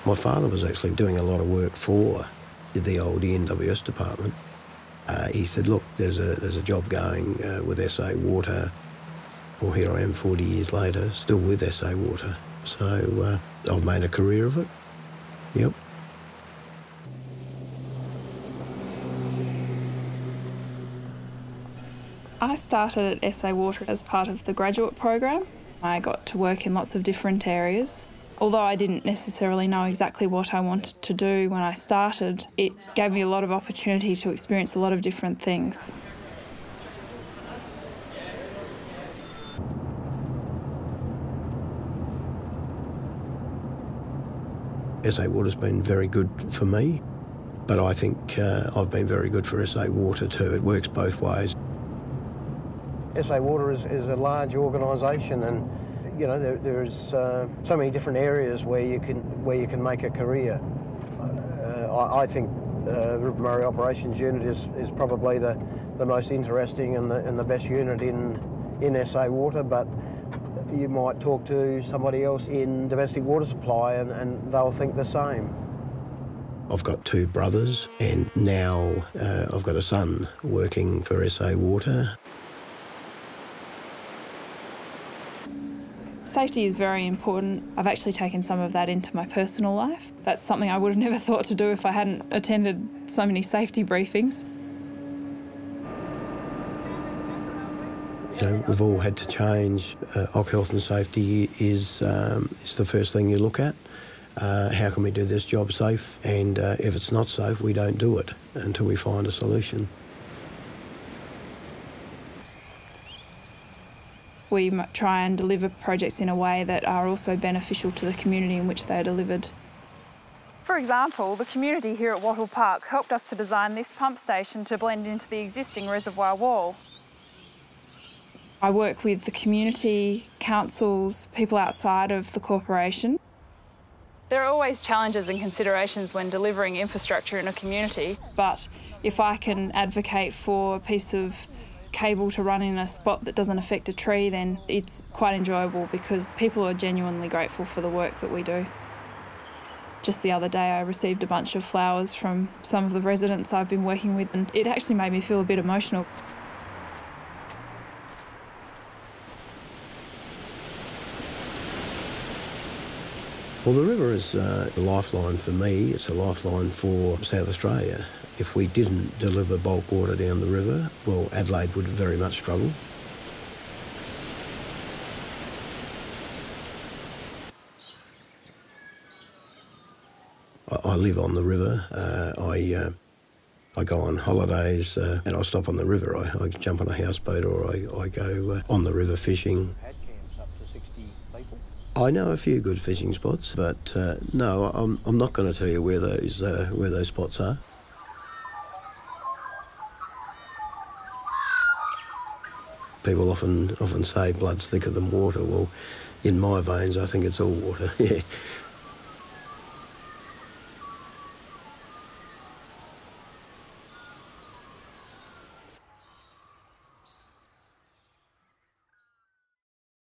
My father was actually doing a lot of work for the old ENWS department. He said, look, there's a job going with SA Water. Well, here I am 40 years later, still with SA Water. So I've made a career of it. Yep. I started at SA Water as part of the graduate program. I got to work in lots of different areas. Although I didn't necessarily know exactly what I wanted to do when I started, it gave me a lot of opportunity to experience a lot of different things. SA Water's been very good for me, but I think I've been very good for SA Water too. It works both ways. SA Water is a large organisation, and you know there's so many different areas where you can make a career. I think the River Murray Operations Unit is probably the most interesting and the best unit in SA Water, but you might talk to somebody else in domestic water supply and they'll think the same. I've got two brothers, and now I've got a son working for SA Water. Safety is very important. I've actually taken some of that into my personal life. That's something I would have never thought to do if I hadn't attended so many safety briefings. You know, we've all had to change. Occ health and safety is the first thing you look at. How can we do this job safe? And if it's not safe, we don't do it until we find a solution. We try and deliver projects in a way that are also beneficial to the community in which they are delivered. For example, the community here at Wattle Park helped us to design this pump station to blend into the existing reservoir wall. I work with the community, councils, people outside of the corporation. There are always challenges and considerations when delivering infrastructure in a community. But if I can advocate for a piece of cable to run in a spot that doesn't affect a tree, then it's quite enjoyable because people are genuinely grateful for the work that we do. Just the other day I received a bunch of flowers from some of the residents I've been working with, and it actually made me feel a bit emotional. Well, the river is a lifeline for me. It's a lifeline for South Australia. If we didn't deliver bulk water down the river, well, Adelaide would very much struggle. I live on the river. I go on holidays and I stop on the river. I jump on a houseboat or I go on the river fishing. I know a few good fishing spots, but no, I'm not going to tell you where those spots are. People often say blood's thicker than water. Well, in my veins, I think it's all water. Yeah.